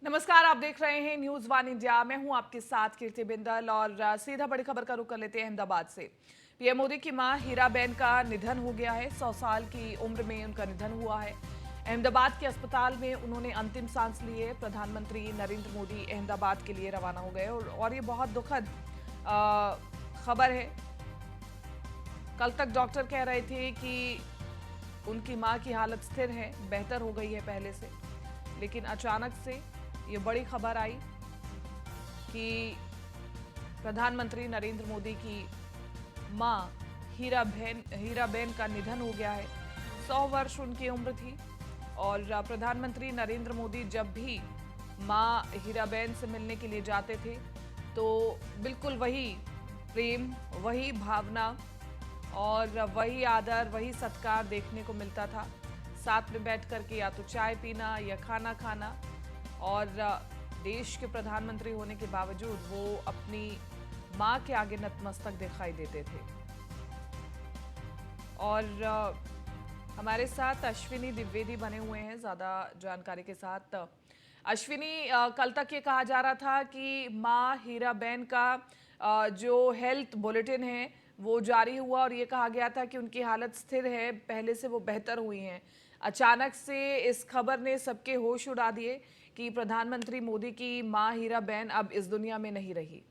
नमस्कार, आप देख रहे हैं न्यूज वन इंडिया। मैं हूं आपके साथ कीर्ति बिंदल और सीधा बड़ी खबर का रुख कर लेते हैं अहमदाबाद से। पीएम मोदी की मां हीराबेन का निधन हो गया है। 100 साल की उम्र में उनका निधन हुआ है। अहमदाबाद के अस्पताल में उन्होंने अंतिम सांस ली है। प्रधानमंत्री नरेंद्र मोदी अहमदाबाद के लिए रवाना हो गए और ये बहुत दुखद खबर है। कल तक डॉक्टर कह रहे थे कि उनकी मां की हालत स्थिर है, बेहतर हो गई है पहले से, लेकिन अचानक से ये बड़ी खबर आई कि प्रधानमंत्री नरेंद्र मोदी की मां हीराबेन का निधन हो गया है। 100 वर्ष उनकी उम्र थी और प्रधानमंत्री नरेंद्र मोदी जब भी मां हीराबेन से मिलने के लिए जाते थे तो बिल्कुल वही प्रेम, वही भावना और वही आदर, वही सत्कार देखने को मिलता था। साथ में बैठ करके या तो चाय पीना या खाना खाना, और देश के प्रधानमंत्री होने के बावजूद वो अपनी मां के आगे नतमस्तक दिखाई देते थे। और हमारे साथ अश्विनी द्विवेदी बने हुए हैं ज्यादा जानकारी के साथ। अश्विनी, कल तक ये कहा जा रहा था कि मां हीराबेन का जो हेल्थ बुलेटिन है वो जारी हुआ और ये कहा गया था कि उनकी हालत स्थिर है, पहले से वो बेहतर हुई हैं। अचानक से इस खबर ने सबके होश उड़ा दिए कि प्रधानमंत्री मोदी की मां हीराबेन अब इस दुनिया में नहीं रही।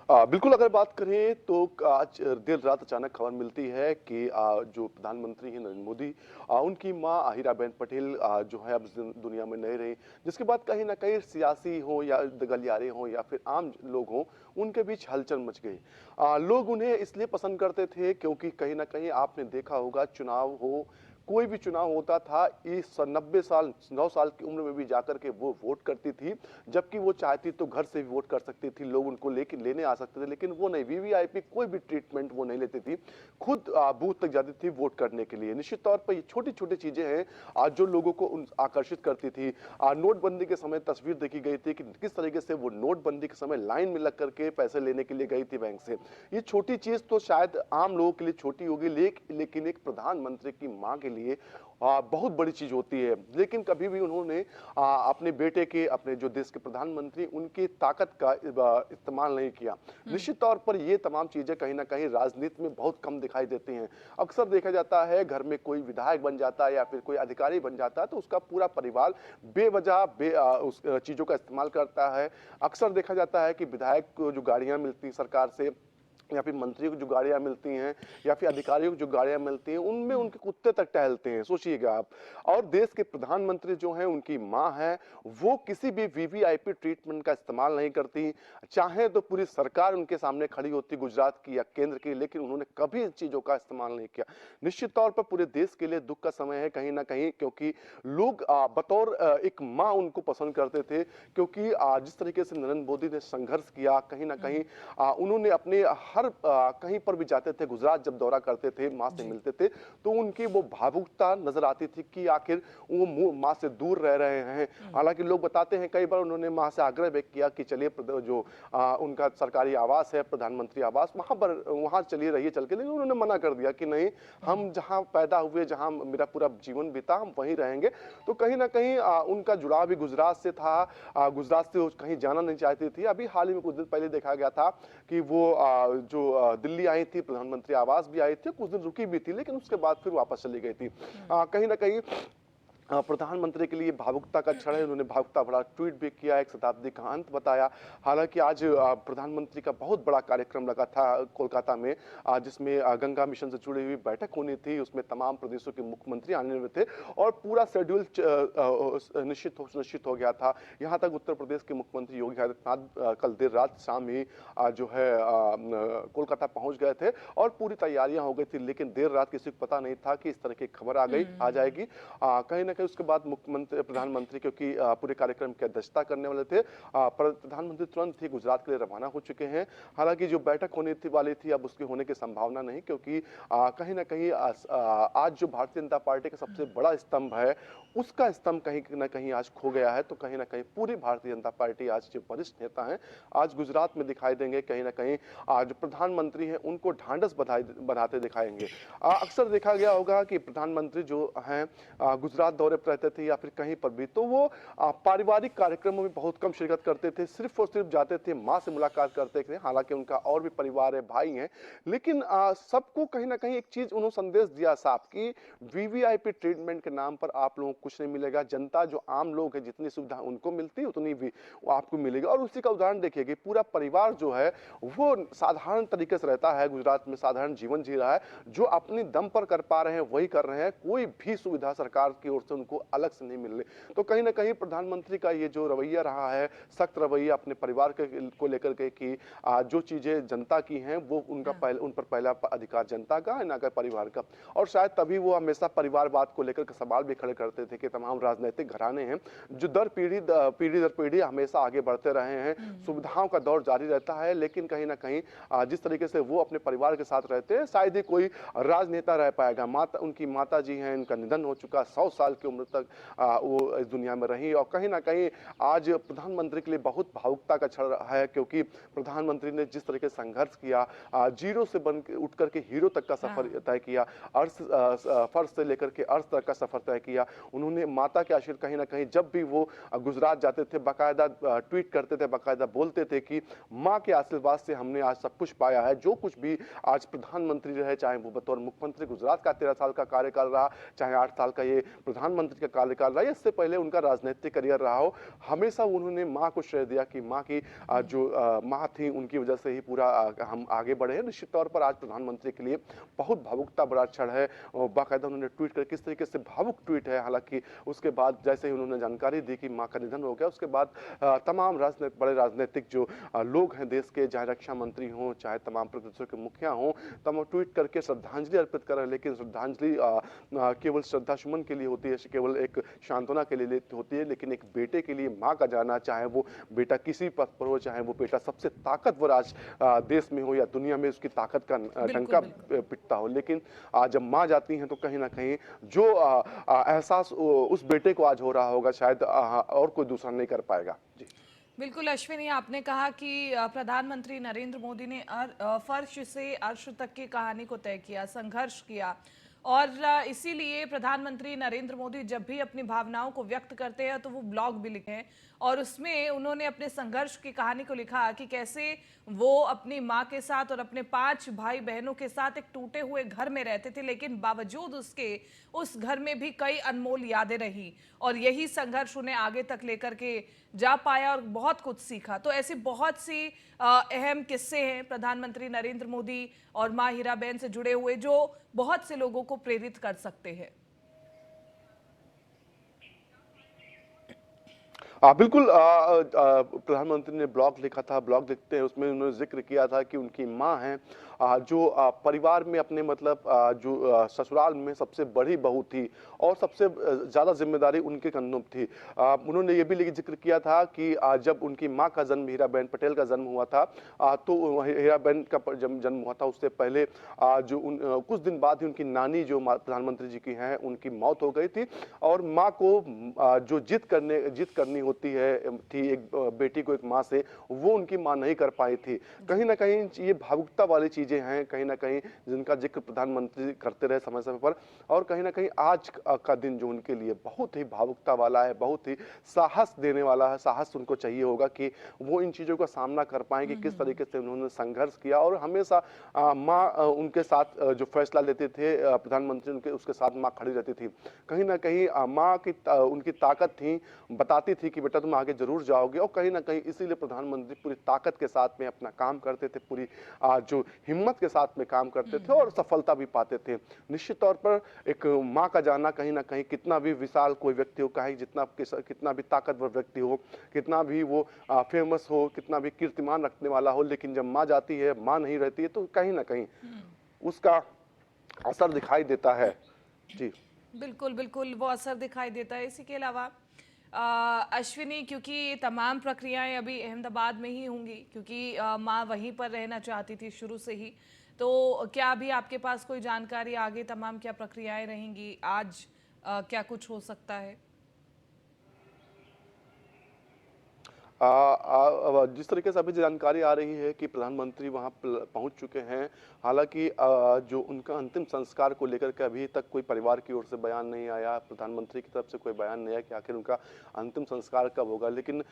बिल्कुल, अगर बात करें तो आज देर रात अचानक खबर मिलती है कि जो प्रधानमंत्री हैं नरेंद्र मोदी, उनकी मां हीराबेन पटेल जो है अब इस दुनिया में नहीं रही। जिसके बाद कहीं न कहीं सियासी हो या गलियारे हों या फिर आम लोग हों, उनके बीच हलचल मच गई। लोग उन्हें इसलिए पसंद करते थे क्योंकि कहीं न कहीं आपने देखा होगा, चुनाव हो, कोई भी चुनाव होता था, इस 90 साल 9 साल की उम्र में भी जाकर के वो वोट करती थी। जबकि वो चाहती तो घर से भी वोट कर सकती थी, लोग उनको लेने आ सकते थे, लेकिन वो नहीं, वीवीआईपी कोई भी ट्रीटमेंट वो नहीं लेती थी। खुद बूथ तक जाती थी वोट करने के लिए। निश्चित तौर पर ये छोटी-छोटी चीजें हैं जो लोगों को आकर्षित करती थी। नोटबंदी के समय तस्वीर देखी गई थी कि किस तरीके से वो नोटबंदी के समय लाइन में लग करके पैसे लेने के लिए गई थी बैंक से। ये छोटी चीज तो शायद आम लोगों के लिए छोटी होगी, लेकिन एक प्रधानमंत्री की मां के लिए बहुत बड़ी चीज होती है। लेकिन कभी भी उन्होंने अपने बेटे के, अपने जो देश के प्रधानमंत्री, उनकी ताकत का इस्तेमाल नहीं किया। निश्चित तौर पर ये तमाम चीजें कहीं ना कहीं राजनीति में बहुत कम दिखाई देती हैं। अक्सर देखा जाता है घर में कोई विधायक बन जाता है या फिर कोई अधिकारी बन जाता है तो उसका पूरा परिवार बेवजह उस चीजों का इस्तेमाल करता है। अक्सर देखा जाता है कि विधायक को जो गाड़ियां मिलती सरकार से या फिर मंत्रियों को जो गाड़ियां मिलती हैं या फिर अधिकारियों को जो गाड़ियां मिलती हैं, उनमें उनके कुत्ते तक टहलते हैं, सोचिएगा आप। और देश के प्रधानमंत्री जो हैं, उनकी मां है, वो किसी भी वीवीआईपी ट्रीटमेंट का इस्तेमाल नहीं करती। चाहे तो पूरी सरकार उनके सामने खड़ी होती, गुजरात की या केंद्र की, लेकिन उन्होंने कभी इन चीजों का इस्तेमाल नहीं किया। निश्चित तौर पर पूरे देश के लिए दुख का समय है कहीं ना कहीं, क्योंकि लोग बतौर एक मां उनको पसंद करते थे। क्योंकि जिस तरीके से नरेंद्र मोदी ने संघर्ष किया, कहीं ना कहीं उन्होंने अपने हर कहीं पर भी जाते थे, गुजरात जब दौरा करते थे, मां से जी। मिलते थे, तो उनकी वो भावुकता नजर आती थी कि आखिर वो मां से दूर रह रहे हैं। हालांकि लोग बताते हैं कई बार उन्होंने मां से आग्रह व्यक्त किया कि चलिए जो उनका सरकारी आवास है, प्रधानमंत्री आवास, वहां चलिए, रहिए चल के, लेकिन उन्होंने मना कर दिया कि नहीं, हम जहां पैदा हुए, जहां मेरा पूरा जीवन बीता, हम वहीं रहेंगे। तो कहीं ना कहीं उनका जुड़ाव भी गुजरात से था। गुजरात से वो कहीं जाना नहीं चाहती थी। अभी हाल ही में कुछ दिन पहले देखा गया था कि वो जो दिल्ली आई थी, प्रधानमंत्री आवास भी आई थी, कुछ दिन रुकी भी थी, लेकिन उसके बाद फिर वापस चली गई थी। कहीं ना कहीं प्रधानमंत्री के लिए भावुकता का क्षण है। उन्होंने भावुकता भरा ट्वीट भी किया, एक शताब्दी का अंत बताया। हालांकि आज प्रधानमंत्री का बहुत बड़ा कार्यक्रम लगा था कोलकाता में, जिसमें गंगा मिशन से जुड़ी हुई बैठक होनी थी। उसमें तमाम प्रदेशों के मुख्यमंत्री आने वाले थे और पूरा शेड्यूल निश्चित हो गया था। यहाँ तक उत्तर प्रदेश के मुख्यमंत्री योगी आदित्यनाथ कल देर रात शाम ही जो है कोलकाता पहुंच गए थे और पूरी तैयारियां हो गई थी। लेकिन देर रात किसी को पता नहीं था कि इस तरह की खबर आ जाएगी। कहीं ना कहीं उसके बाद मुख्यमंत्री, प्रधानमंत्री, क्योंकि पूरे कार्यक्रम की अध्यक्षता करने वाले थे, प्रधानमंत्री तुरंत ही गुजरात के लिए रवाना हो चुके हैं। हालांकि जो बैठक होने वाली थी, अब उसके होने की संभावना नहीं, क्योंकि कहीं ना कहीं आज जो भारतीय जनता पार्टी का सबसे बड़ा स्तंभ है, उसका स्तंभ कहीं ना कहीं आज खो गया है। तो कहीं ना कहीं पूरी भारतीय जनता पार्टी, आज जो वरिष्ठ नेता हैं, आज गुजरात में दिखाई देंगे। कहीं ना कहीं जो प्रधानमंत्री हैं, उनको ढांढस बनाते दिखाएंगे। अक्सर देखा गया होगा कि प्रधानमंत्री जो हैं गुजरात दौरे दौरे पर रहते थे या फिर कहीं पर भी, तो वो पारिवारिक कार्यक्रमों में बहुत कम शिरकत करते थे, सिर्फ और सिर्फ जाते थे माँ से मुलाकात करते थे। हालांकि उनका और भी परिवार है, भाई हैं, लेकिन सबको कहीं ना कहीं एक चीज उन्होंने संदेश दिया साफ कि वीवीआईपी ट्रीटमेंट के नाम पर आप लोगों को कुछ नहीं मिलेगा। जनता जो आम लोग है, जितनी सुविधा उनको मिलती है उतनी भी वो आपको मिलेगी। और उसी का उदाहरण देखिए कि पूरा परिवार जो है वो साधारण तरीके से रहता है, गुजरात में साधारण जीवन जी रहा है। जो अपने दम पर कर पा रहे हैं वही कर रहे हैं, कोई भी सुविधा सरकार की ओर से उनको अलग से नहीं मिल रही। तो कहीं ना कहीं प्रधानमंत्री का ये जो रवैया रहा है, सख्त रवैया अपने परिवार को लेकर के कि जो चीजें जनता की हैं वो उनका उन पर पहला अधिकार जनता का है, ना कि परिवार का। और शायद तभी वो हमेशा परिवारवाद को लेकर के सवाल भी खड़े करते थे कि तमाम राजनीतिक घराने हैं जो पीढ़ी दर पीढ़ी हमेशा आगे बढ़ते रहे हैं, सुविधाओं का दौर जारी रहता है, लेकिन कहीं ना कहीं जिस तरीके से वो अपने परिवार के साथ रहते हैं शायद ही कोई राजनेता रह पाएगा। उनकी माता जी हैं, उनका निधन हो चुका, 100 साल की उम्र तक वो इस दुनिया में रही। और कहीं ना कहीं आज प्रधानमंत्री के लिए बहुत भावुकता का क्षण रहा है, क्योंकि प्रधानमंत्री ने जिस तरीके से संघर्ष किया, जीरो से बन के उठ करके हीरो तक का सफर तय किया, फर्श से लेकर के अर्श तक का सफर तय किया। उन्होंने माता के आशीर्वाद, कहीं ना कहीं जब भी वो गुजरात जाते थे बाकायदा ट्वीट करते थे, बाकायदा बोलते थे कि माँ के आशीर्वाद से हमने आज सब कुछ पाया है। जो कुछ भी आज प्रधानमंत्री रहे, चाहे वो बतौर मुख्यमंत्री गुजरात का 13 साल का कार्यकाल रहा, चाहे 8 साल का ये प्रधानमंत्री का कार्यकाल रहा, इससे पहले उनका राजनीतिक करियर रहा हो, हमेशा उन्होंने माँ को श्रेय दिया कि माँ की जो माँ थी उनकी वजह से ही पूरा हम आगे बढ़े हैं। निश्चित तौर पर आज प्रधानमंत्री के लिए बहुत भावुकता बड़ा क्षण है। बाकायदा उन्होंने ट्वीट कर किस तरीके से भावुक ट्वीट है। हालांकि उसके बाद जैसे ही उन्होंने जानकारी दी कि माँ का निधन हो गया, उसके बाद तमाम बड़े राजनीतिक जो लोग हैं देश के, चाहे रक्षा मंत्री हों, चाहे तमाम प्रदेशों के मुखिया हों, तमाम ट्वीट करके श्रद्धांजलि अर्पित कर रहे हैं। लेकिन श्रद्धांजलि केवल श्रद्धा सुमन के लिए होती है, केवल एक सांत्वना के लिए होती है, लेकिन एक बेटे के लिए माँ का जाना, चाहे वो बेटा किसी पद पर हो, चाहे वो बेटा सबसे ताकतवर आज देश में हो या दुनिया में उसकी ताकत का डंका पिटता हो, लेकिन जब माँ जाती हैं तो कहीं ना कहीं जो एहसास उस बेटे को आज हो रहा होगा शायद और कोई दूसरा नहीं कर पाएगा। जी बिल्कुल अश्विनी, आपने कहा कि प्रधानमंत्री नरेंद्र मोदी ने फर्श से अर्श तक की कहानी को तय किया, संघर्ष किया, और इसीलिए प्रधानमंत्री नरेंद्र मोदी जब भी अपनी भावनाओं को व्यक्त करते हैं तो वो ब्लॉग भी लिखे हैं, और उसमें उन्होंने अपने संघर्ष की कहानी को लिखा कि कैसे वो अपनी माँ के साथ और अपने 5 भाई बहनों के साथ एक टूटे हुए घर में रहते थे, लेकिन बावजूद उसके उस घर में भी कई अनमोल यादें रही, और यही संघर्ष उन्हें आगे तक लेकर के जा पाया और बहुत कुछ सीखा। तो ऐसी बहुत सी अहम किस्से हैं प्रधानमंत्री नरेंद्र मोदी और माँ हीराबेन से जुड़े हुए जो बहुत से लोगों को प्रेरित कर सकते हैं। बिल्कुल, प्रधानमंत्री ने ब्लॉग लिखा था, ब्लॉग लिखते हैं उसमें उन्होंने जिक्र किया था कि उनकी माँ हैं जो परिवार में अपने मतलब जो ससुराल में सबसे बड़ी बहू थी और सबसे ज़्यादा जिम्मेदारी उनके कंधों पे थी। उन्होंने ये भी जिक्र किया था कि जब उनकी माँ का जन्म, हीराबेन पटेल का जन्म हुआ था, तो हीराबेन का जन्म हुआ था उससे पहले कुछ दिन बाद ही उनकी नानी जो प्रधानमंत्री जी की हैं उनकी मौत हो गई थी, और माँ को जो जिद करनी होती है थी एक बेटी को एक माँ से, वो उनकी माँ नहीं कर पाई थी। कहीं ना कहीं ये भावुकता वाली चीजें हैं, कहीं ना कहीं जिनका जिक्र प्रधानमंत्री करते रहे समय समय पर, और कहीं ना कहीं आज का दिन जो उनके लिए बहुत ही भावुकता वाला है, बहुत ही साहस देने वाला है। साहस उनको चाहिए होगा कि वो इन चीजों का सामना कर पाए कि किस तरीके से उन्होंने संघर्ष किया, और हमेशा माँ उनके साथ जो फैसला लेते थे प्रधानमंत्री उनके उसके साथ माँ खड़ी रहती थी। कहीं ना कहीं माँ की उनकी ताकत थी, बताती थी कि बेटा तुम आगे जरूर जाओगे, और कहीं ना कहीं इसीलिए प्रधानमंत्री पूरी ताकत के साथ में अपना काम करते थे, पूरी जो हिम्मत के साथ में काम करते थे और सफलता भी पाते थे। निश्चित तौर पर एक माँ का जाना कहीं ना कहीं कितना भी विशाल कोई व्यक्ति हो, कहीं कितना भी ताकतवर व्यक्ति हो, कितना भी वो फेमस हो, कितना भी कीर्तिमान रखने वाला हो, लेकिन जब माँ जाती है, माँ नहीं रहती है, तो कहीं ना कहीं उसका असर दिखाई देता है। जी बिल्कुल बिल्कुल, वो असर दिखाई देता है। इसी के अलावा अश्विनी, क्योंकि तमाम प्रक्रियाएं अभी अहमदाबाद में ही होंगी, क्योंकि माँ वहीं पर रहना चाहती थी शुरू से ही, तो क्या अभी आपके पास कोई जानकारी आगे तमाम क्या प्रक्रियाएं रहेंगी, आज क्या कुछ हो सकता है? जिस तरीके से अभी जानकारी आ रही है कि प्रधानमंत्री वहां पहुंच चुके हैं। हालांकि जो उनका अंतिम संस्कार को लेकर के अभी तक कोई परिवार की ओर से बयान नहीं आया, प्रधानमंत्री की तरफ से कोई बयान नहीं आया कि आखिर उनका अंतिम संस्कार कब होगा। लेकिन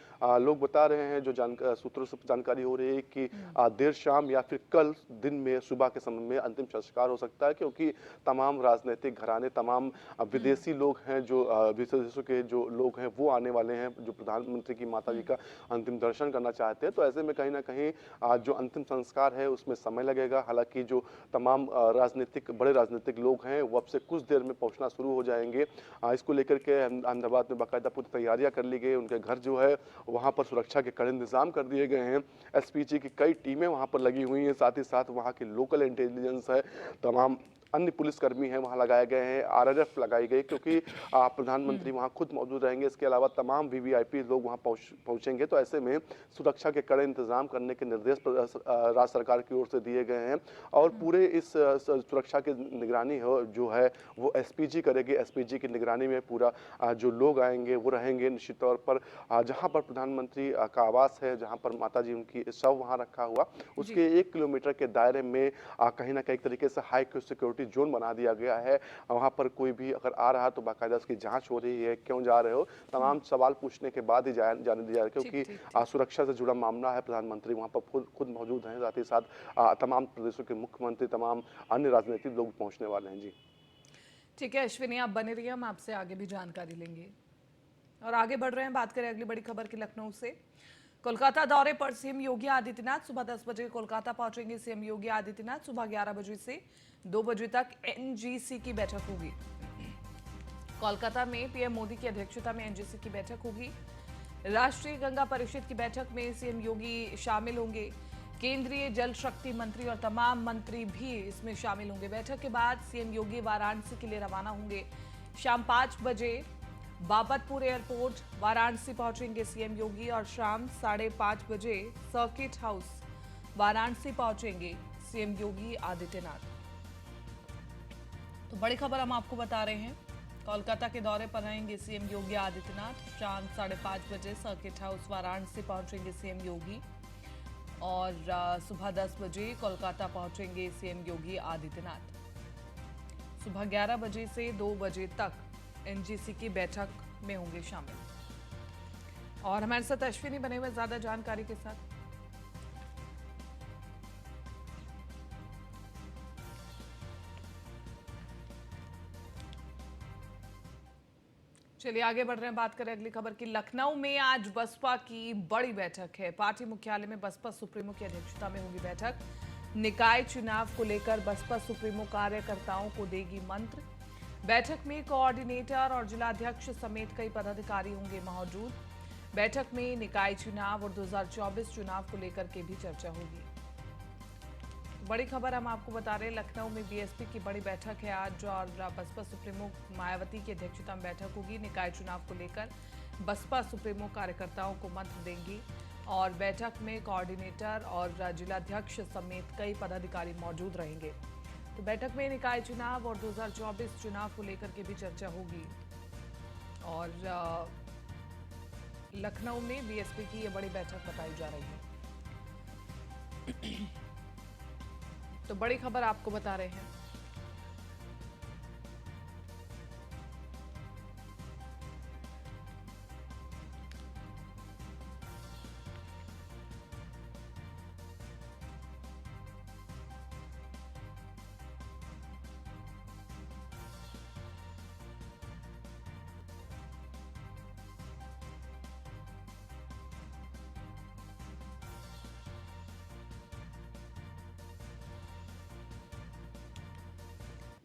लोग बता रहे हैं, जो सूत्रों से जानकारी हो रही है कि देर शाम या फिर कल दिन में सुबह के समय में अंतिम संस्कार हो सकता है, क्योंकि तमाम राजनीतिक घराने, तमाम विदेशी लोग हैं, जो विदेशों के जो लोग हैं वो आने वाले हैं, जो प्रधानमंत्री की माता जी का अंतिम दर्शन करना चाहते हैं। तो ऐसे में कहीं ना कहीं जो अंतिम संस्कार है उसमें समय लगेगा। हालांकि जो तमाम बड़े राजनीतिक लोग हैं वो अब से कुछ देर में पहुंचना शुरू हो जाएंगे। इसको लेकर के अहमदाबाद में बाकायदा पूरी तैयारियां कर ली गई। उनके घर जो है वहां पर सुरक्षा के कड़े इंतजाम कर दिए गए हैं। एसपीजी की कई टीमें वहां पर लगी हुई हैं, साथ ही साथ वहां की लोकल इंटेलिजेंस है, तमाम अन्य पुलिसकर्मी हैं वहां लगाए गए हैं, आरआरएफ लगाई गई, क्योंकि प्रधानमंत्री वहां खुद मौजूद रहेंगे। इसके अलावा तमाम वीवीआईपी लोग वहां पहुंचेंगे। तो ऐसे में सुरक्षा के कड़े इंतजाम करने के निर्देश राज्य सरकार की ओर से दिए गए हैं। और पूरे इस सुरक्षा की निगरानी जो है वो एसपीजी करेगी। एसपीजी की निगरानी में पूरा जो लोग आएंगे वो रहेंगे। निश्चित तौर पर जहां पर प्रधानमंत्री का आवास है, जहां पर माता जी उनकी शव वहां रखा हुआ, उसके 1 किलोमीटर के दायरे में कहीं ना कहीं तरीके से हाई सिक्योरिटी जोन बना दिया गया है। वहां पर कोई भी अगर आ रहा तो बाकायदा उसकी जांच हो रही है, क्यों जा रहे हो, तमाम सवाल पूछने के बाद ही जाने दिया है, क्योंकि सुरक्षा से जुड़ा मामला है। प्रधानमंत्री वहां पर खुद मौजूद हैं, साथ ही साथ तमाम प्रदेशों के मुख्यमंत्री, तमाम अन्य राजनीतिक लोग पहुंचने वाले हैं। जी ठीक है अश्विनी, आप बने रहिए, हम आपसे आगे भी जानकारी लेंगे। और आगे बढ़ रहे हैं, बात करें अगली बड़ी खबर की लखनऊ से। कोलकाता दौरे पर सीएम योगी आदित्यनाथ सुबह 10 बजे कोलकाता पहुंचेंगे। सीएम योगी आदित्यनाथ सुबह 11 बजे से 2 बजे तक एनजीसी की बैठक होगी। कोलकाता में पीएम मोदी की अध्यक्षता में एनजीसी की बैठक होगी। राष्ट्रीय गंगा परिषद की बैठक में सीएम योगी शामिल होंगे। केंद्रीय जल शक्ति मंत्री और तमाम मंत्री भी इसमें शामिल होंगे। बैठक के बाद सीएम योगी वाराणसी के लिए रवाना होंगे। शाम 5 बजे बाबतपुर एयरपोर्ट वाराणसी पहुंचेंगे सीएम योगी और शाम 5:30 बजे सर्किट हाउस वाराणसी पहुंचेंगे सीएम योगी आदित्यनाथ। तो बड़ी खबर हम आपको बता रहे हैं, कोलकाता के दौरे पर रहेंगे सीएम योगी आदित्यनाथ। शाम 5:30 बजे सर्किट हाउस वाराणसी पहुंचेंगे सीएम योगी और सुबह 10 बजे कोलकाता पहुंचेंगे सीएम योगी आदित्यनाथ। सुबह 11 बजे से 2 बजे तक एनजीसी की बैठक में होंगे शामिल। और हमारे साथ अश्विनी बने हुए ज्यादा जानकारी के साथ। चलिए आगे बढ़ रहे हैं, बात करें अगली खबर की। लखनऊ में आज बसपा की बड़ी बैठक है। पार्टी मुख्यालय में बसपा सुप्रीमो की अध्यक्षता में होगी बैठक। निकाय चुनाव को लेकर बसपा सुप्रीमो कार्यकर्ताओं को देगी मंत्र। बैठक में कोऑर्डिनेटर और जिलाध्यक्ष समेत कई पदाधिकारी होंगे मौजूद। बैठक में निकाय चुनाव और 2024 चुनाव को लेकर के भी चर्चा होगी। बड़ी खबर हम आपको बता रहे हैं, लखनऊ में बीएसपी की बड़ी बैठक है आज और बसपा सुप्रीमो मायावती की अध्यक्षता में बैठक होगी। निकाय चुनाव को लेकर बसपा सुप्रीमो कार्यकर्ताओं को मंत्र देंगी और बैठक में कोऑर्डिनेटर और जिलाध्यक्ष समेत कई पदाधिकारी मौजूद रहेंगे। तो बैठक में निकाय चुनाव और 2024 चुनाव को लेकर के भी चर्चा होगी। और लखनऊ में बीएसपी की ये बड़ी बैठक बताई जा रही है। तो बड़ी खबर आपको बता रहे हैं।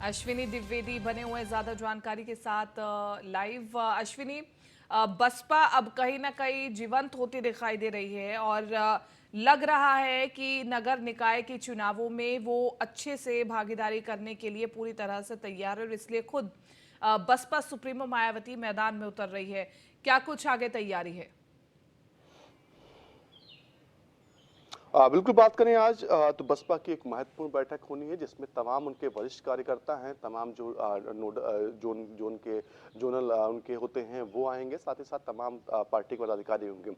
अश्विनी द्विवेदी बने हुए ज्यादा जानकारी के साथ लाइव। अश्विनी, बसपा अब कहीं ना कहीं जीवंत होती दिखाई दे रही है और लग रहा है कि नगर निकाय के चुनावों में वो अच्छे से भागीदारी करने के लिए पूरी तरह से तैयार है और इसलिए खुद बसपा सुप्रीमो मायावती मैदान में उतर रही है। क्या कुछ आगे तैयारी है? बिल्कुल बात करें आज तो बसपा की एक महत्वपूर्ण बैठक होनी है जिसमें तमाम उनके वरिष्ठ कार्यकर्ता हैं, तमाम जो जोन जोन के जोनल उनके होते हैं वो आएंगे, साथ ही साथ तमाम पार्टी के पदाधिकारी होंगे।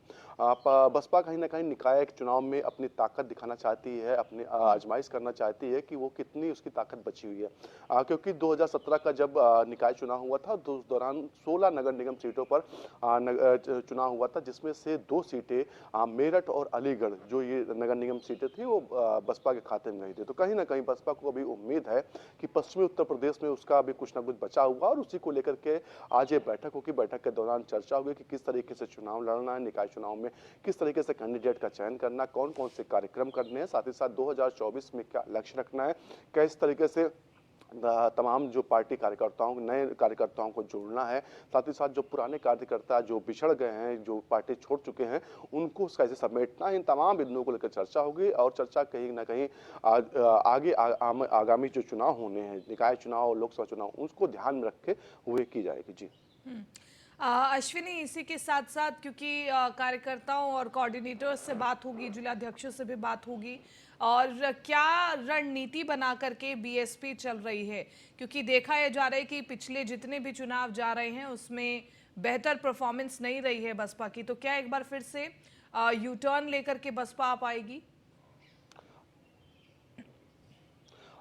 बसपा कहीं ना कहीं निकाय चुनाव में अपनी ताकत दिखाना चाहती है, अपनी आजमाइश करना चाहती है कि वो कितनी उसकी ताकत बची हुई है। क्योंकि 2017 का जब निकाय चुनाव हुआ था तो उस दौरान 16 नगर निगम सीटों पर चुनाव हुआ था, जिसमें से 2 सीटें मेरठ और अलीगढ़ जो ये नगर निगम सीटें थी वो बसपा के खाते में नहीं थी। तो कहीं ना कहीं बसपा को अभी उम्मीद है कि पश्चिमी उत्तर प्रदेश में उसका अभी कुछ ना कुछ बचा हुआ, और उसी को लेकर के आज ये बैठक होगी। बैठक के दौरान चर्चा होगी कि किस तरीके से चुनाव लड़ना है, निकाय चुनाव में किस तरीके से कैंडिडेट का चयन करना, कौन कौन से कार्यक्रम करने हैं, साथ ही साथ 2024 में क्या लक्ष्य रखना है, किस तरीके से तमाम जो पार्टी कार्यकर्ताओं नए कार्यकर्ताओं को जोड़ना है, साथ ही साथ जो पुराने कार्यकर्ता जो बिछड़ गए हैं, जो पार्टी छोड़ चुके हैं, उनको कैसे समेटना है, इन तमाम बिंदुओं को लेकर चर्चा होगी। और चर्चा कहीं ना कहीं आगे आगामी जो चुनाव होने हैं, निकाय चुनाव और लोकसभा चुनाव, उसको ध्यान में रखे हुए की जाएगी। जी अश्विनी, इसी के साथ साथ क्योंकि कार्यकर्ताओं और कोऑर्डिनेटर्स से बात होगी, जिलाध्यक्षों से भी बात होगी, और क्या रणनीति बना करके बीएसपी चल रही है, क्योंकि देखा यह जा रहा है कि पिछले जितने भी चुनाव जा रहे हैं उसमें बेहतर परफॉर्मेंस नहीं रही है बसपा की। तो क्या एक बार फिर से यू टर्न लेकर के बसपा आ पाएगी?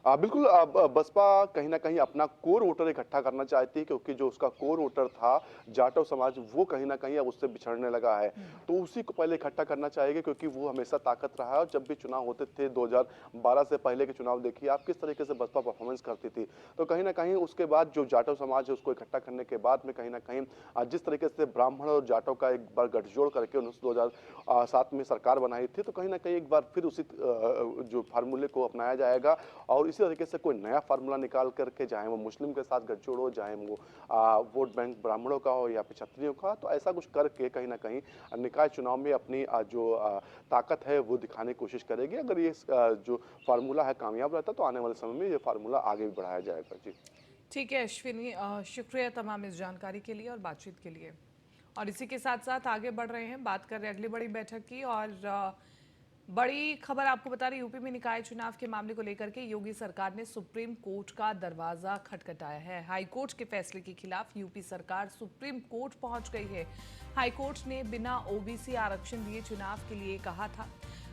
बिल्कुल बसपा कहीं ना कहीं अपना कोर वोटर इकट्ठा करना चाहती है, क्योंकि जो उसका कोर वोटर था जाटव समाज, वो कहीं ना कहीं अब उससे बिछड़ने लगा है। तो उसी को पहले इकट्ठा करना चाहिए, क्योंकि वो हमेशा ताकत रहा है। और जब भी चुनाव होते थे 2012 से पहले के चुनाव देखिए आप, किस तरीके से बसपा परफॉर्मेंस करती थी। तो कहीं ना कहीं उसके बाद जो जाटव समाज है उसको इकट्ठा करने के बाद में कहीं ना कहीं जिस तरीके से ब्राह्मण और जाटव का एक बार गठजोड़ करके उन्होंने 2007 में सरकार बनाई थी, तो कहीं ना कहीं एक बार फिर उसी जो फार्मूले को अपनाया जाएगा। और इसी तरीके से कोई नया फार्मूला निकाल करके, चाहे वो मुस्लिम के साथ गठजोड़ हो, चाहे वो वोट बैंक ब्राह्मणों का हो या फिर क्षत्रियों का, तो ऐसा कुछ करके कहीं ना कहीं निकाय चुनाव में अपनी जो ताकत है वो दिखाने की कोशिश करेगी। अगर ये जो फार्मूला है कामयाब रहता तो आने वाले समय में ये फार्मूला आगे भी बढ़ाया जाएगा। जी ठीक है अश्विनी, शुक्रिया तमाम इस जानकारी के लिए और बातचीत के लिए। और इसी के साथ साथ आगे बढ़ रहे हैं, बात कर रहे हैं अगली बड़ी बैठक की। और बड़ी खबर आपको बता रही, यूपी में निकाय चुनाव के मामले को लेकर के योगी सरकार ने सुप्रीम कोर्ट का दरवाजा खटखटाया है। हाई कोर्ट के फैसले के खिलाफ यूपी सरकार सुप्रीम कोर्ट पहुंच गई है। हाई कोर्ट ने बिना ओबीसी आरक्षण दिए चुनाव के लिए कहा था।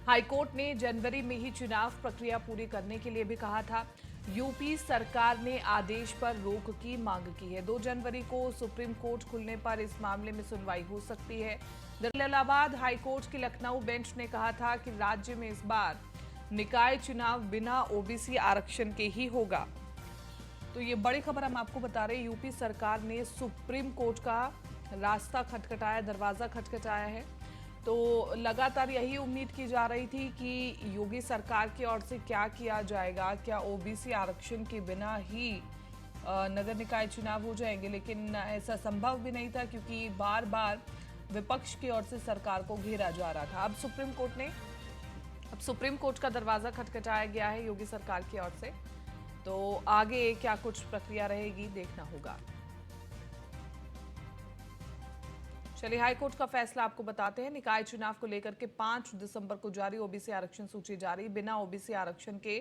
हाई कोर्ट ने जनवरी में ही चुनाव प्रक्रिया पूरी करने के लिए भी कहा था। यूपी सरकार ने आदेश पर रोक की मांग की है। 2 जनवरी को सुप्रीम कोर्ट खुलने पर इस मामले में सुनवाई हो सकती है। दरअसल इलाहाबाद हाई कोर्ट की लखनऊ बेंच ने कहा था कि राज्य में इस बार निकाय चुनाव बिना ओबीसी आरक्षण के ही होगा। तो ये बड़ी खबर हम आपको बता रहे हैं, यूपी सरकार ने सुप्रीम कोर्ट का रास्ता खटखटाया, दरवाजा खटखटाया है। तो लगातार यही उम्मीद की जा रही थी कि योगी सरकार की ओर से क्या किया जाएगा, क्या ओबीसी आरक्षण के बिना ही नगर निकाय चुनाव हो जाएंगे, लेकिन ऐसा संभव भी नहीं था, क्योंकि बार बार विपक्ष की ओर से सरकार को घेरा जा रहा था। अब सुप्रीम कोर्ट का दरवाजा खटखटाया गया है योगी सरकार की ओर से। तो आगे क्या कुछ प्रक्रिया रहेगी देखना होगा। चलिए हाईकोर्ट का फैसला आपको बताते हैं। निकाय चुनाव को लेकर के 5 दिसंबर को जारी ओबीसी आरक्षण सूची जारी। बिना ओबीसी आरक्षण के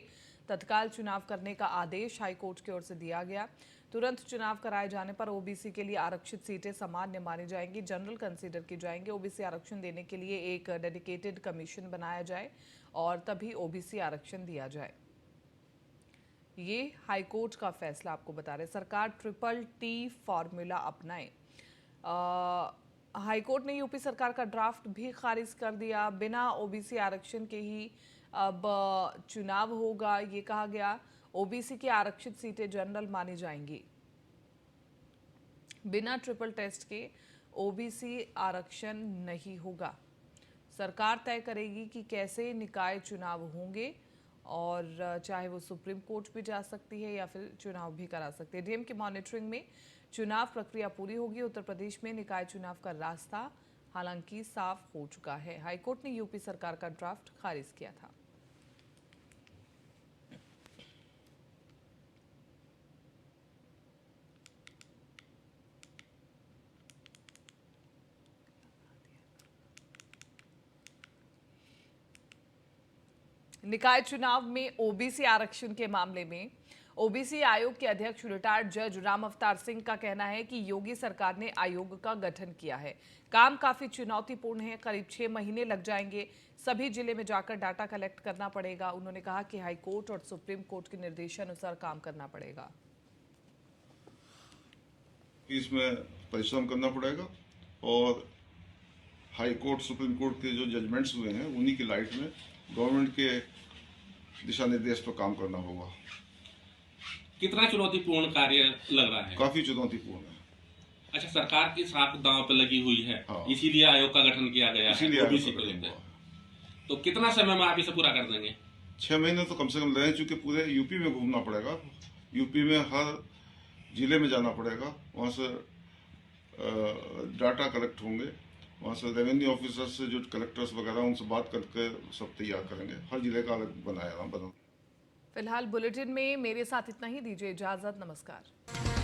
तत्काल चुनाव करने का आदेश हाईकोर्ट की ओर से दिया गया। तुरंत चुनाव कराए जाने पर ओबीसी के लिए आरक्षित सीटें सामान्य मानी जाएंगी, जनरल कंसीडर की जाएंगी। ओबीसी आरक्षण देने के लिए एक डेडिकेटेड कमीशन बनाया जाए और तभी ओबीसी आरक्षण दिया जाए। ये हाईकोर्ट का फैसला आपको बता रहे। सरकार TTT फॉर्मूला अपनाए। हाईकोर्ट ने यूपी सरकार का ड्राफ्ट भी खारिज कर दिया। बिना ओबीसी आरक्षण के ही अब चुनाव होगा, ये कहा गया। ओबीसी की आरक्षित सीटें जनरल मानी जाएंगी। बिना ट्रिपल टेस्ट के ओबीसी आरक्षण नहीं होगा। सरकार तय करेगी कि कैसे निकाय चुनाव होंगे, और चाहे वो सुप्रीम कोर्ट भी जा सकती है या फिर चुनाव भी करा सकती है। डीएम की मॉनिटरिंग में चुनाव प्रक्रिया पूरी होगी। उत्तर प्रदेश में निकाय चुनाव का रास्ता हालांकि साफ हो चुका है। हाईकोर्ट ने यूपी सरकार का ड्राफ्ट खारिज किया था। निकाय चुनाव में ओबीसी आरक्षण के मामले में ओबीसी आयोग के अध्यक्ष रिटायर्ड जज राम अवतार सिंह का कहना है कि योगी सरकार ने आयोग का गठन किया है। काम काफी चुनौतीपूर्ण है, करीब 6 महीने लग जाएंगे। सभी जिले में जाकर डाटा कलेक्ट करना पड़ेगा। उन्होंने कहा कि हाई कोर्ट और सुप्रीम कोर्ट के निर्देशानुसार काम करना पड़ेगा। इसमें परिश्रम करना पड़ेगा और हाई कोर्ट सुप्रीम कोर्ट के जो जजमेंट्स हुए हैं उन्हीं की लाइट में गवर्नमेंट के दिशा निर्देश पर काम करना होगा। कितना चुनौतीपूर्ण कार्य लग रहा है? काफी चुनौतीपूर्ण है। अच्छा, सरकार की साख दांव पे लगी हुई है। हाँ। इसीलिए आयोग का गठन किया गया इसीलिए है आयोग ओबीसी का को गठन लेकर। हुआ है। तो कितना समय में आप इसे पूरा कर देंगे? 6 महीने तो कम से कम लगेंगे, क्योंकि पूरे यूपी में घूमना पड़ेगा। यूपी में हर जिले में जाना पड़ेगा, वहाँ से डाटा कलेक्ट होंगे, वहाँ से रेवेन्यू ऑफिसर से जो कलेक्टर्स वगैरह उनसे बात करके सब तैयार करेंगे। हर जिले का अलग बनाया बना। फिलहाल बुलेटिन में मेरे साथ इतना ही। दीजिए इजाजत। नमस्कार।